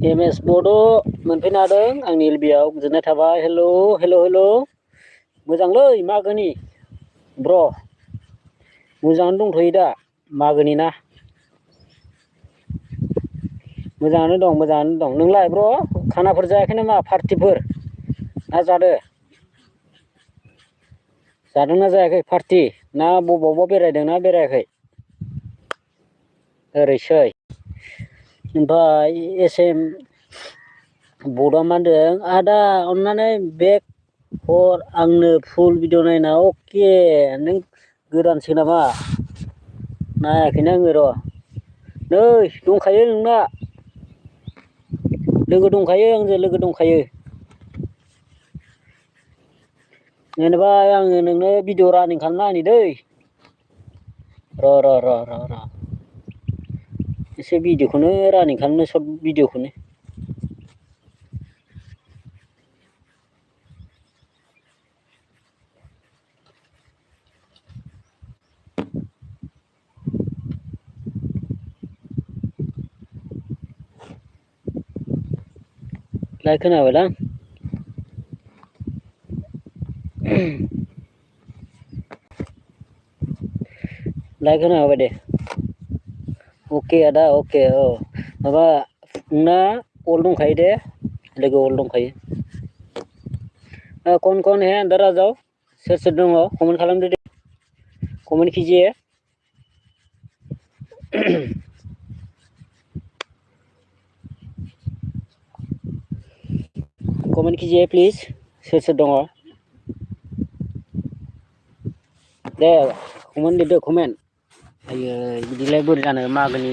MS बड' मोनफैनो हादों आंनि एलबियाव गोजोननाय थाबाय। हेलौ हेलौ हेलौ मोजांलै मागोनि ब्र' मोजाङानो दंथ'यो दा मागोनि ना मोजाङानो दं नोंलाय ब्र' खानाफोर जायाखै नामा पार्टिफोर ना जादोंना जायाखै पार्टि ना बबावबा बेरायदोंना बेरायाखै ओरैसै ओमफ्राय एसएम बड'आ मा होनदों आदा अननानै बेग हर आंनो फुल भिडिअ नायना अके नों गोदानसो नामा नायाखैनो आङो र' नै दंखायो नोंना लोगो दंखायो आंजों लोगो दंखायो जेनेबा आङो नोंनो भिडिअ रानिं खालामना होनि दै र' एसे भिडिअखौनो रानिं खालामनो सर्ट भिडिअखौनो लाइक होना होबायदां लाइक होना होबाय दे अके आदा अके औ माबा नोंना अल दंखायो दे लोगो अल दंखायो कौन है अंदर आ जाओ सोर दङ कमेन्ट खालामदो दे कमेन्ट कीजिए कमेन्ट कीजिए प्लिज सोर दङ दे कमेन्ट लिरदो कमेन्ट आयै बिदिलाय बोरै जानो मागोनि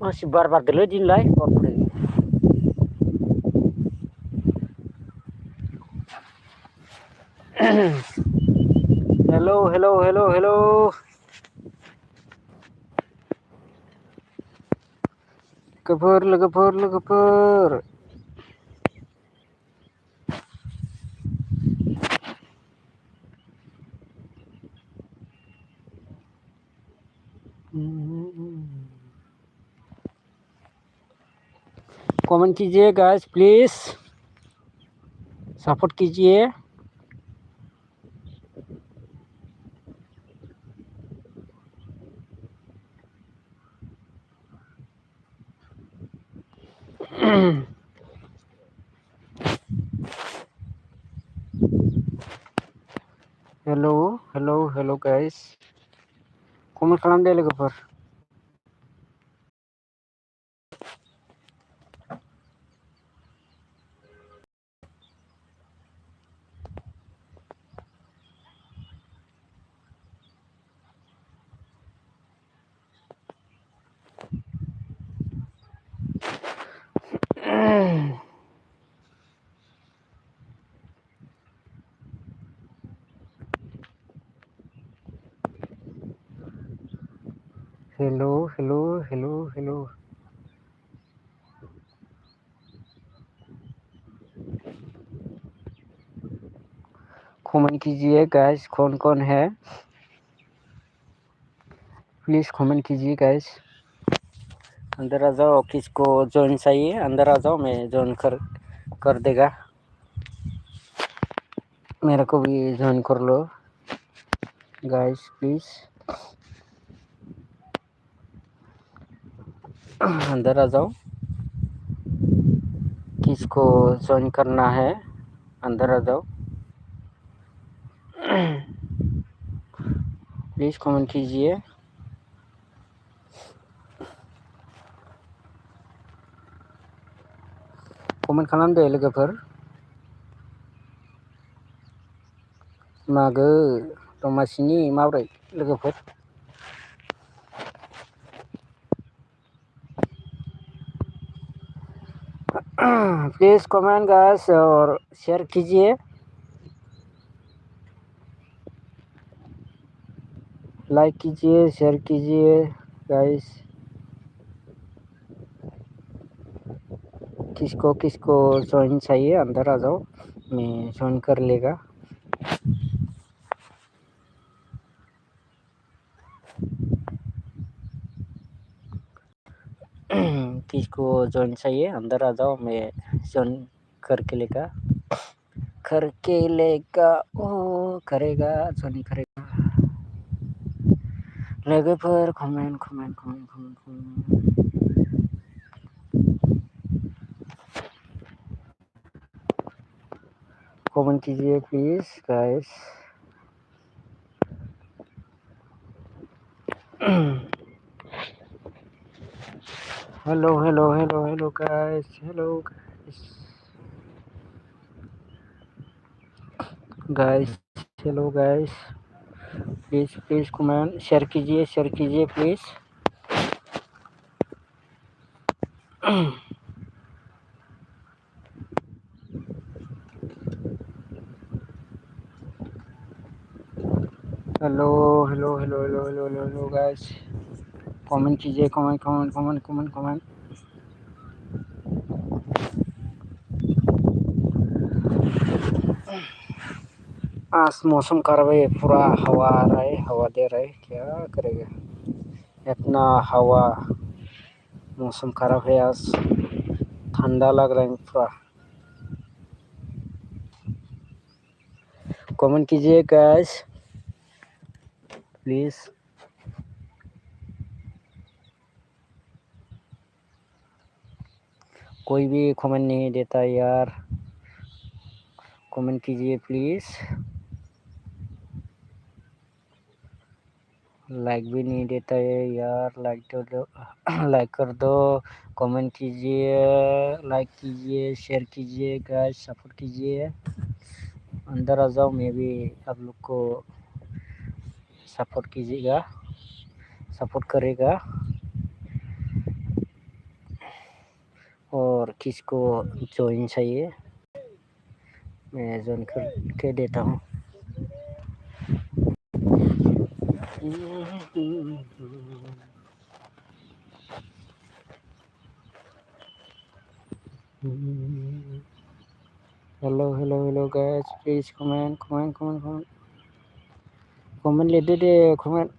मासि बार बारदोलै दिनैलाय बाबरे हेलौ हेलौ हेलौ हेलौ लोगोफोर कमेंट कीजिए गाइस प्लीज सपोर्ट कीजिए hello hello hello guys comment खालाम दे लोगोफोर hello hello hello hello comment कीजिए गाइस कौन है प्लीज कमेंट कीजिए गाइस अंदर आ जाओ किसको ज्वाइन चाहिए अंदर आ जाओ मैं ज्वाइन कर देगा मेरे को भी ज्वाइन कर लो गाइस प्लीज अंदर आ जाओ किसको ज्वाइन करना है अंदर आ जाओ प्लीज कमेंट कीजिए कमेन्ट खालाम दे लोगोफोर मागो दमासिनि माब्रै लोगोफोर प्लीज कमेंट गाइस और शेयर कीजिए लाइक कीजिए शेयर कीजिए गाइस किसको किसको ज्वाइन चाहिए अंदर आ जाओ मैं ज्वाइन कर लेगा किसको ज्वाइन चाहिए अंदर आ जाओ, मैं ज्वाइन करके लेगा ओ करेगा ज्वाइन करेगा। लोगोफोर कमेन्ट कीजिए please guys. Hello guys, hello guys, please comment share कीजिए प्लीज। हेलो गाइस, कमेंट कीजिए, कमेंट। आज मौसम खराब है, पूरा हवा आ रहा है, हवा दे रहा है, क्या करेगा इतना हवा। मौसम खराब है, आज ठंडा लग रहा है पूरा। कमेंट कीजिए गाइस प्लीज। कोई भी कमेंट नहीं देता यार, कमेंट कीजिए प्लीज। लाइक भी नहीं देता है यार, लाइक तो दो लाइक कर दो, कमेंट कीजिए, लाइक कीजिए, शेयर कीजिए गाइस, सपोर्ट कीजिए। अंदर आ जाओ, मैं भी आप लोग को सपोर्ट कीजिएगा, सपोर्ट करेगा। और किसको ज्वाइन चाहिए मैं ज्वाइन करके देता हूँ। हेलो गाइस, प्लीज कमेंट ले दे कमेंट।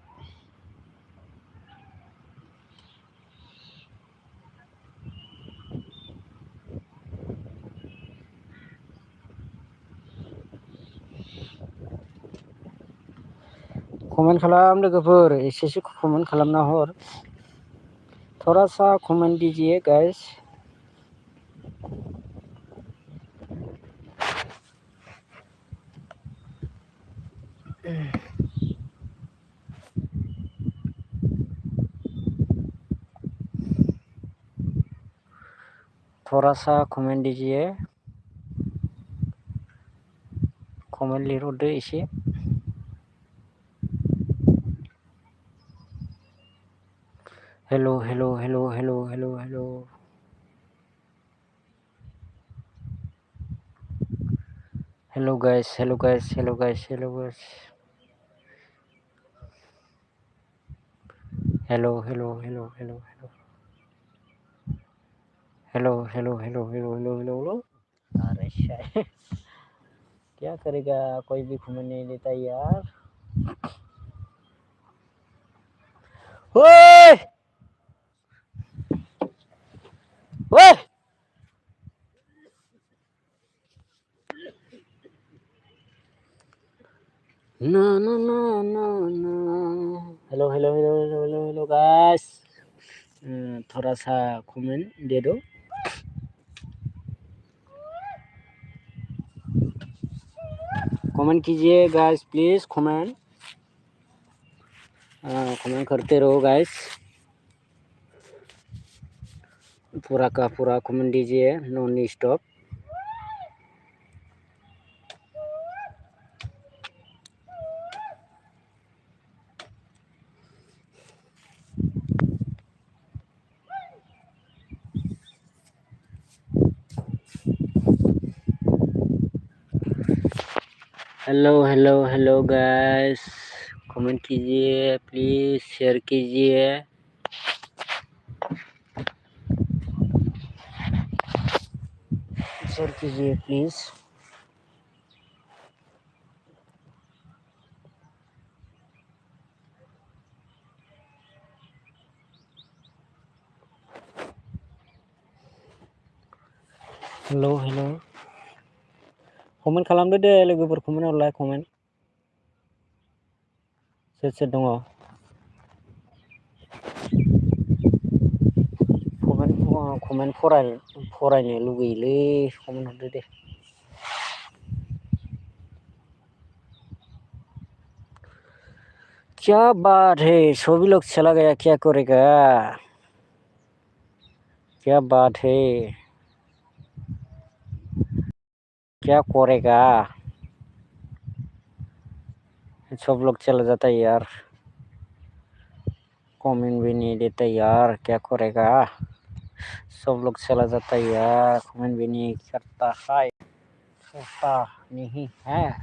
कमेंट खालाम लोगोफोर, एसेसो कमेंट खालामना हर, थोड़ा सा कमेंट दीजिए गाइस। थोड़ा सा कमेंट दीजिए, कमेंट लिरहरदो एसे। Hello guys, hello guys. Hello. अरे शायद क्या करेगा, कोई भी कमेंट नहीं देता यार। ओए ओए, ना। हेलो गाइस, थोड़ा सा कमेंट दे दो। कमेंट कीजिए गाइस प्लीज, कमेंट करते रहो गाइस। पूरा का पूरा कमेंट दीजिए, non stop. Hello guys, comment कीजिए प्लीज, शेयर कीजिए। प्लीज। हेलौ कमेन्ट खालामदो दे लोगोफोर कमेन्ट हरलाय कमेन्ट सोर दङ कमेन्ट फरायनो लुगैयोलै कमेन्ट हरदो दे क्या बात है सभी लोग चला गया क्या करेगा क्या बात है क्या करेगा सब लोग चला जाता है यार कमेंट भी नहीं देता यार क्या करेगा सब लोग चला जाता है यार कमेंट भी नहीं करता है करता नहीं है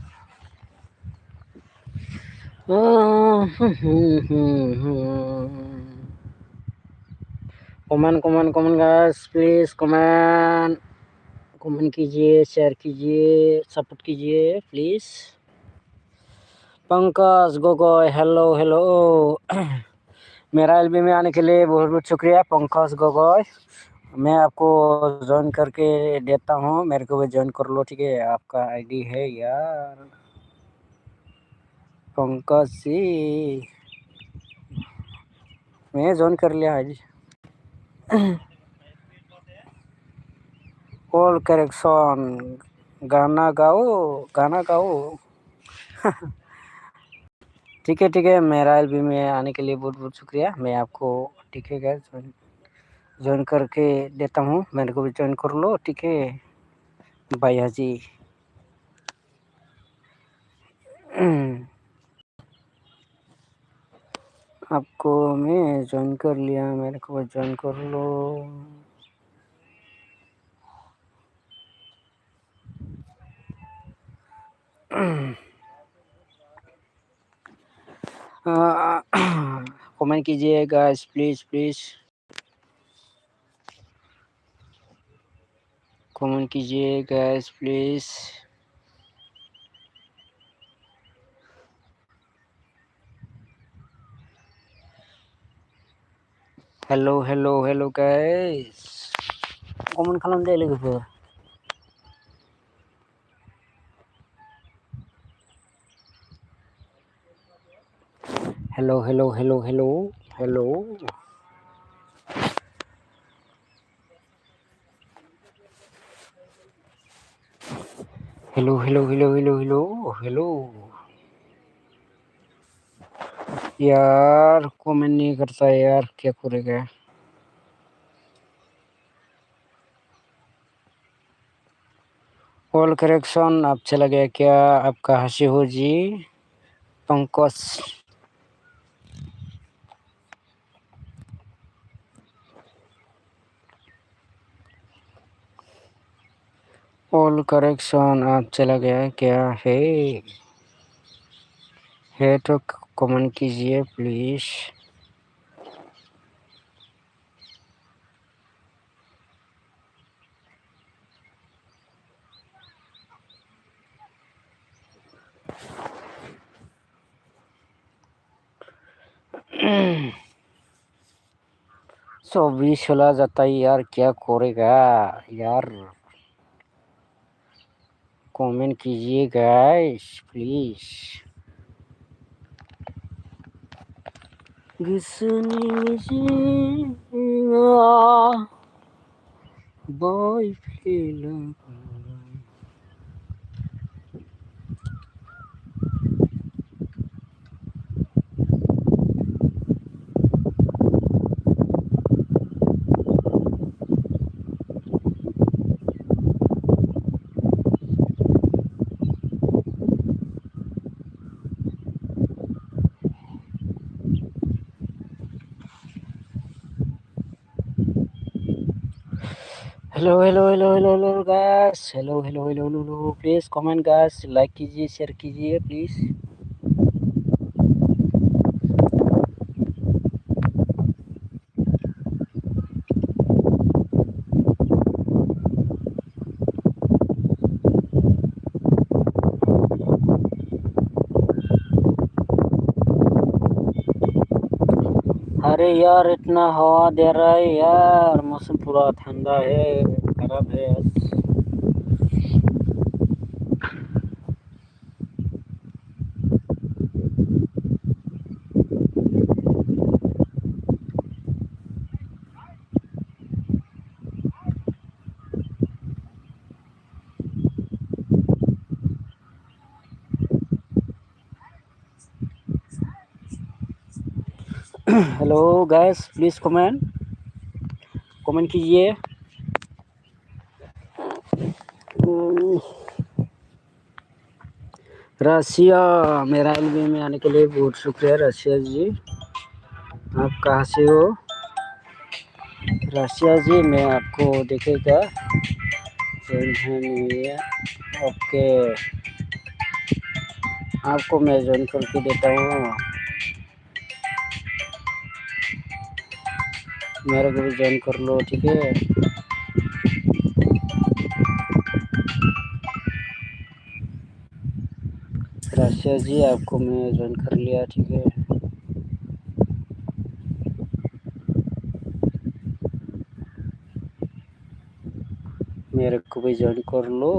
कमेंट गाइस प्लीज कमेंट कीजिए शेयर कीजिए सपोर्ट कीजिए प्लीज पंकज गोगोई हेलो मेरा एलबी में आने के लिए बहुत बहुत शुक्रिया पंकज गोगोई मैं आपको ज्वाइन करके देता हूँ मेरे को भी ज्वाइन कर लो ठीक है आपका आईडी है यार पंकज जी मैं ज्वाइन कर लिया है जी कॉल करेक्शन गाना गाओ ठीक है मेरा एलबी में आने के लिए बहुत बहुत शुक्रिया मैं आपको ठीक है ज्वाइन करके देता हूँ मेरे को भी ज्वाइन कर लो ठीक है भैया जी आपको मैं ज्वाइन कर लिया मेरे को ज्वाइन कर लो कमेंट कीजिए गाइस प्लीज कमेंट कीजिए guys please hello guys comment खालाम दे लोगोफोर हेलो यार कमेंट नहीं करता यार क्या करेगा कॉल करेक्शन आप चला गया क्या आपका हंसी हो जी पंकज कॉल करेक्शन आप चला गया क्या है तो कमेंट कीजिए प्लीज सभी चला जाता है यार क्या करेगा यार कमेंट कीजिए guys please boy hello guys hello please comment guys like कीजिए शेयर कीजिए प्लीज अरे यार इतना हवा दे रहा है यार मौसम पूरा ठंडा है खराब है हेलो गाइस, प्लीज कमेंट कीजिए। रशिया, मेरा एलबी में आने के लिए बहुत शुक्रिया रशिया जी। आप कहाँ से हो रशिया जी? मैं आपको देखेगा। ओके, आपको मैं ज्वाइन करके देता हूँ। मेरे को भी ज्वाइन कर लो, ठीक है? रशिया जी, आपको मैं ज्वाइन कर लिया, ठीक है? मेरे को भी ज्वाइन कर लो,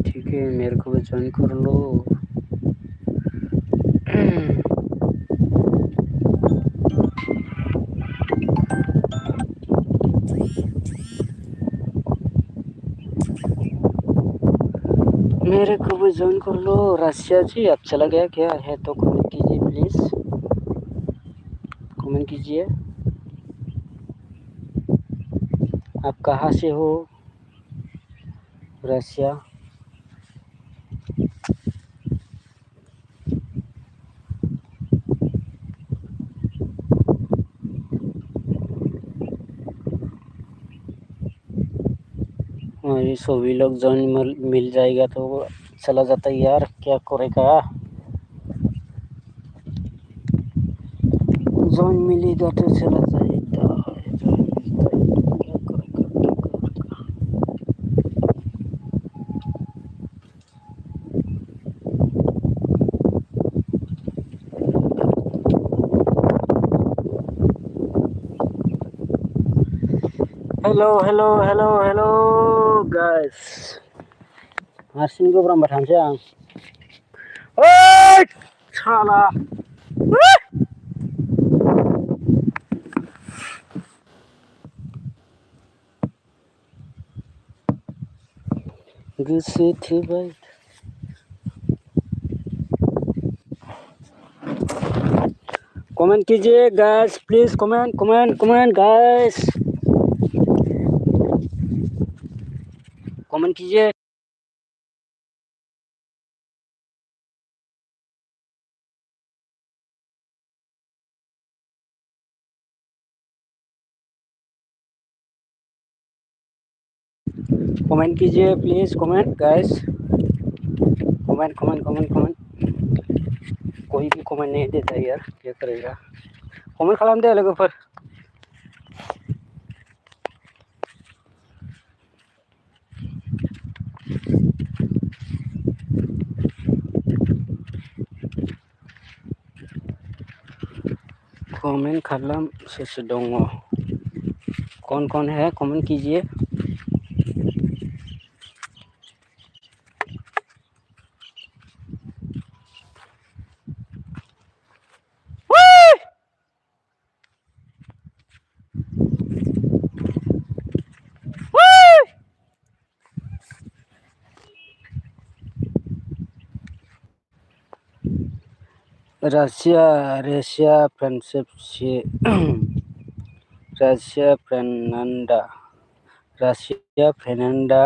ठीक है? मेरे को भी ज्वाइन कर लो। मेरे को भी ज्वाइन कर लो रशिया जी। अब चला गया क्या है तो कमेंट कीजिए प्लीज, कमेंट कीजिए। आप कहाँ से हो रशिया? ये सभी लोग ज्वाइन मिल जाएगा तो चला जाता है यार, क्या करेगा? ज्वाइन मिलेगा तो चला जाएगा, क्या करेगा? Hello hello hello hello guys, हारसिंखौ बरामबा थांसै आं। ओइ साला, गोसो थोबाय। कमेंट कीजिए guys, please comment guys, comment कीजिए। कमेंट कीजिए प्लीज, कमेंट गाइस, कमेंट। कोई भी कमेंट नहीं देता यार, क्या करेगा? कमेंट खालामदो लोगोफोर। कमेंट खालाम, सोर दङ? कौन है कमेंट कीजिए। रशिया फ्रेंडशिप से रशिया फेर्नांडा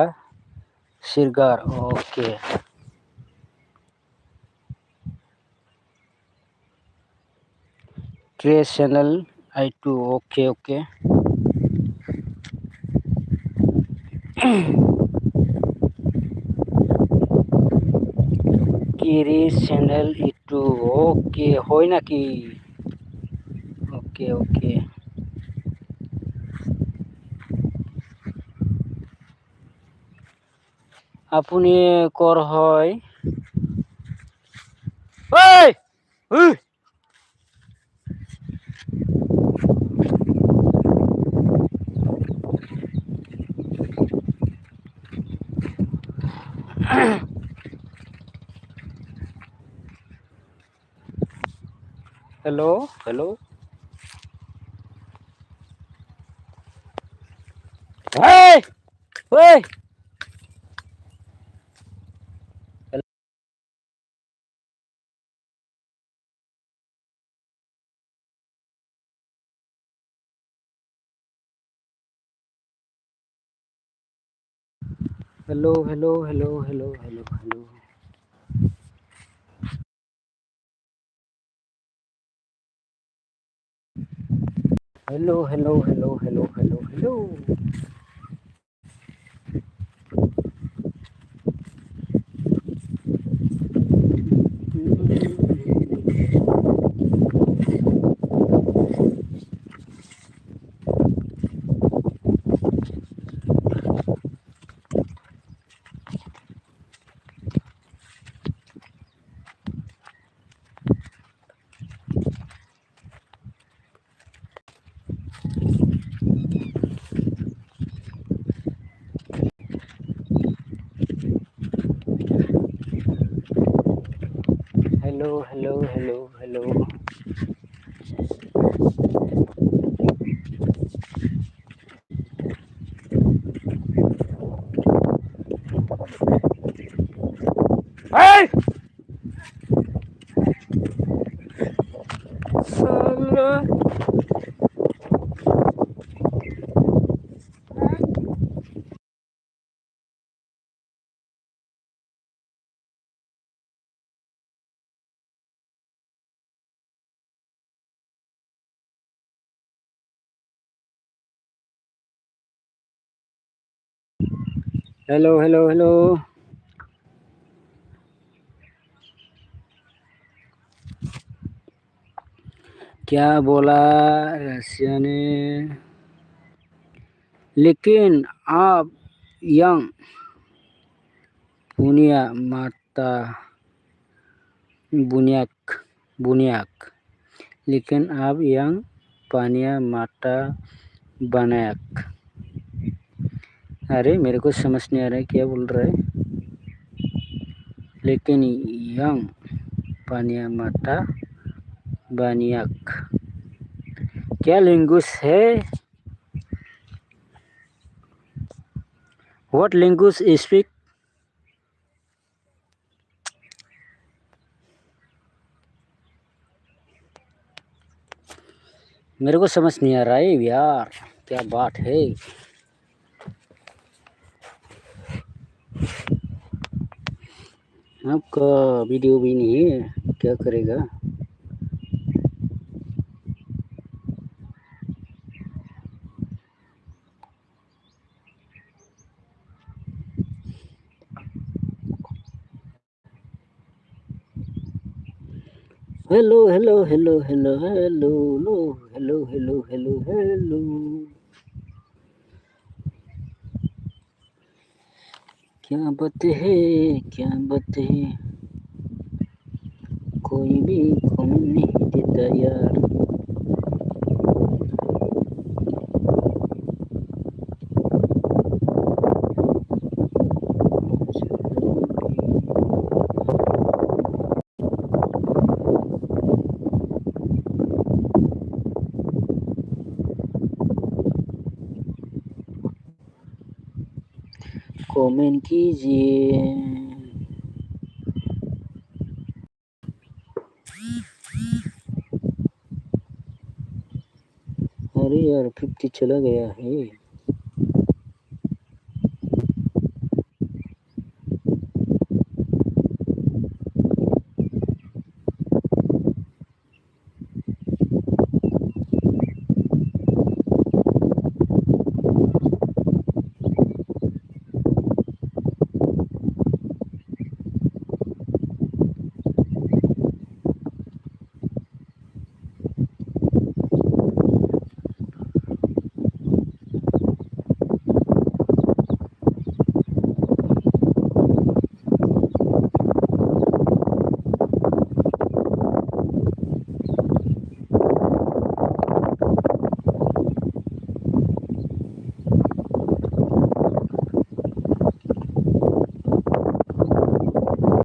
सिरगार, ओके। ट्रेस चैनल I2, ओके। किरिस चैनल I2, ओके হয় নাকি? ओके। আপুনি কৰ হয়? ओइ ओइ हेलो हेलो, ओइ ओइ hello hello hello hello hello hello hello hello hello hello hello hello hello hello hello hello Hey! साला हेलो हेलो हेलो क्या बोला रशिया ने लेकिन आप यंग पुनिया माता बुनियाक बुनियाक लेकिन आप यंग पानिया माता बनायक। अरे मेरे को समझ नहीं आ रहा है क्या बोल रहा है। लेकिन यंग पानिया माता बानियाक क्या लैंग्वेज है? What language speak? मेरे को समझ नहीं आ रहा है यार, क्या बात है। आपका वीडियो भी नहीं है, क्या करेगा। Hello hello hello hello hello hello hello hello hello क्या बात है, क्या बात है। कोई भी कौन नहीं देता यार। कमेंट कीजिए। अरे यार 50 चला गया है।